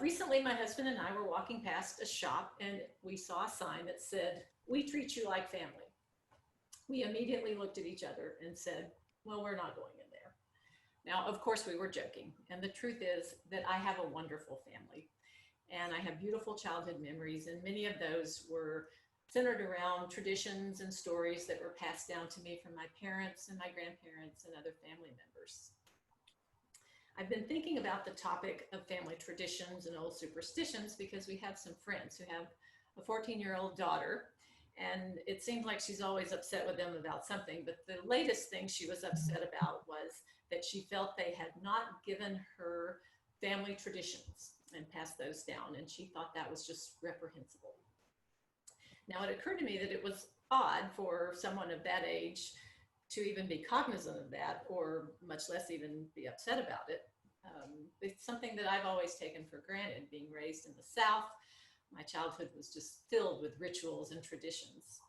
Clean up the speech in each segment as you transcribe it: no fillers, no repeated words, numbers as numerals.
Recently, my husband and I were walking past a shop and we saw a sign that said, "We treat you like family." We immediately looked at each other and said, "Well, we're not going in there." Now, of course, we were joking. And the truth is that I have a wonderful family and I have beautiful childhood memories. And many of those were centered around traditions and stories that were passed down to me from my parents and my grandparents and other family members. I've been thinking about the topic of family traditions and old superstitions because we have some friends who have a 14-year-old daughter, and it seems like she's always upset with them about something. But the latest thing she was upset about was that she felt they had not given her family traditions and passed those down, and she thought that was just reprehensible. Now, it occurred to me that it was odd for someone of that age to even be cognizant of that, or much less even be upset about it. It's something that I've always taken for granted. Being raised in the South, my childhood was just filled with rituals and traditions.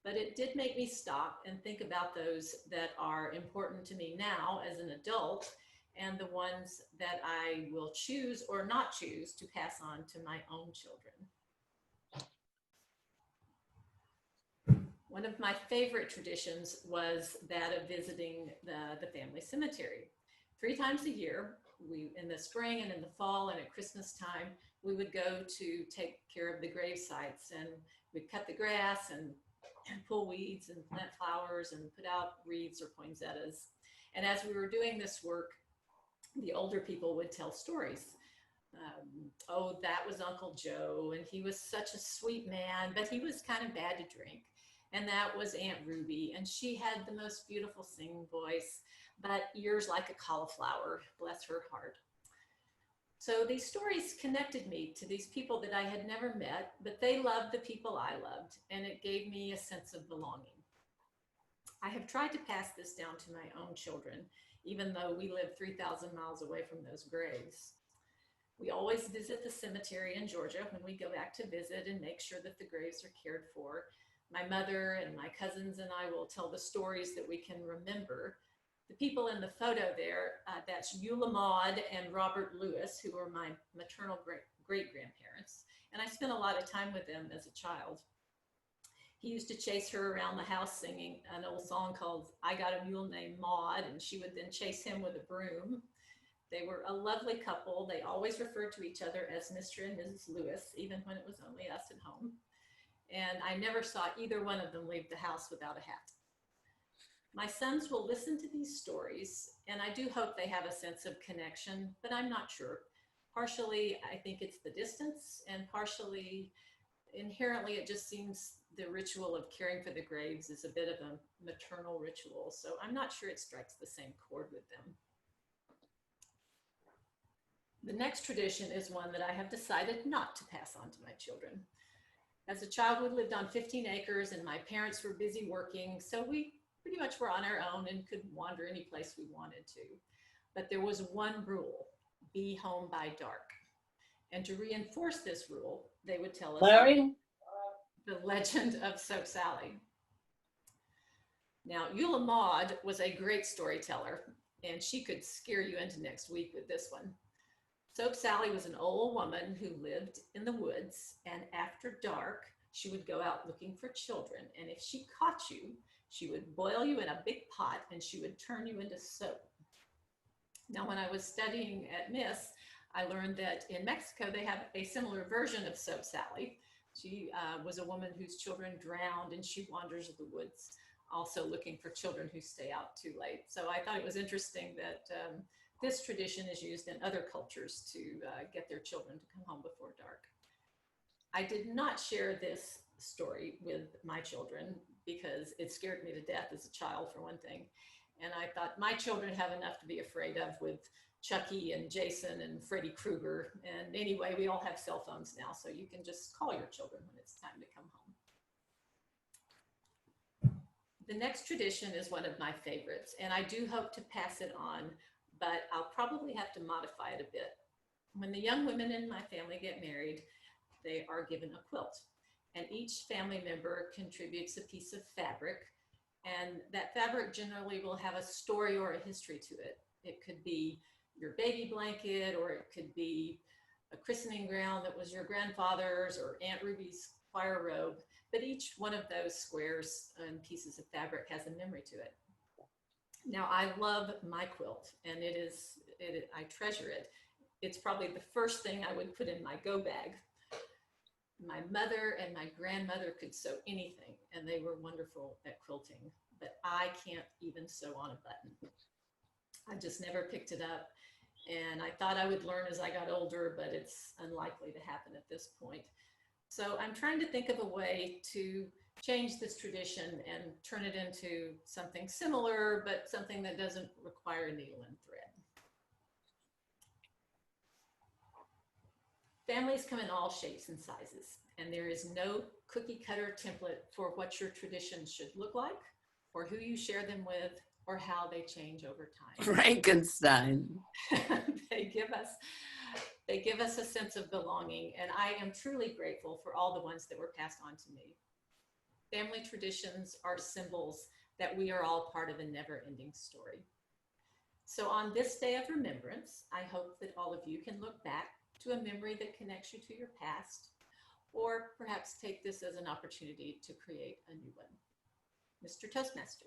But it did make me stop and think about those that are important to me now as an adult, and the ones that I will choose or not choose to pass on to my own children. One of my favorite traditions was that of visiting the family cemetery. 3 times a year, in the spring and in the fall and at Christmas time, we would go to take care of the grave sites, and we'd cut the grass and pull weeds and plant flowers and put out wreaths or poinsettias. And as we were doing this work, the older people would tell stories. Oh, that was Uncle Joe, and he was such a sweet man, but he was kind of bad to drink. And that was Aunt Ruby, and she had the most beautiful singing voice, but ears like a cauliflower, bless her heart. So these stories connected me to these people that I had never met, but they loved the people I loved, and it gave me a sense of belonging. I have tried to pass this down to my own children, even though we live 3,000 miles away from those graves. We always visit the cemetery in Georgia when we go back to visit and make sure that the graves are cared for. My mother and my cousins and I will tell the stories that we can remember. The people in the photo there, that's Eula Maud and Robert Lewis, who were my maternal great-grandparents. And I spent a lot of time with them as a child. He used to chase her around the house singing an old song called "I Got a Mule Named Maud," and she would then chase him with a broom. They were a lovely couple. They always referred to each other as Mr. and Mrs. Lewis, even when it was only us at home. And I never saw either one of them leave the house without a hat. My sons will listen to these stories, and I do hope they have a sense of connection, but I'm not sure. Partially, I think it's the distance, and partially, inherently, it just seems the ritual of caring for the graves is a bit of a maternal ritual, so I'm not sure it strikes the same chord with them. The next tradition is one that I have decided not to pass on to my children. As a child, we lived on 15 acres and my parents were busy working, so we pretty much were on our own and could wander any place we wanted to. But there was one rule: be home by dark. And to reinforce this rule, they would tell us the legend of Soap Sally. Now, Eula Maud was a great storyteller, and she could scare you into next week with this one. Soap Sally was an old woman who lived in the woods, and after dark, she would go out looking for children. And if she caught you, she would boil you in a big pot and she would turn you into soap. Now, when I was studying at Miss, I learned that in Mexico, they have a similar version of Soap Sally. She was a woman whose children drowned, and she wanders the woods, also looking for children who stay out too late. So I thought it was interesting that this tradition is used in other cultures to get their children to come home before dark. I did not share this story with my children because it scared me to death as a child, for one thing. And I thought my children have enough to be afraid of with Chucky and Jason and Freddy Krueger. And anyway, we all have cell phones now, so you can just call your children when it's time to come home. The next tradition is one of my favorites, and I do hope to pass it on, but I'll probably have to modify it a bit. When the young women in my family get married, they are given a quilt, and each family member contributes a piece of fabric, and that fabric generally will have a story or a history to it. It could be your baby blanket, or it could be a christening gown that was your grandfather's or Aunt Ruby's choir robe, but each one of those squares and pieces of fabric has a memory to it. Now, I love my quilt, and I treasure it. It's probably the first thing I would put in my go bag. My mother and my grandmother could sew anything, and they were wonderful at quilting, but I can't even sew on a button. I just never picked it up, and I thought I would learn as I got older, but it's unlikely to happen at this point. So I'm trying to think of a way to change this tradition and turn it into something similar, but something that doesn't require needle and thread. Families come in all shapes and sizes, and there is no cookie cutter template for what your traditions should look like, or who you share them with, or how they change over time. Frankenstein. They give us a sense of belonging, and I am truly grateful for all the ones that were passed on to me. Family traditions are symbols that we are all part of a never-ending story. So on this day of remembrance, I hope that all of you can look back to a memory that connects you to your past, or perhaps take this as an opportunity to create a new one. Mr. Toastmaster.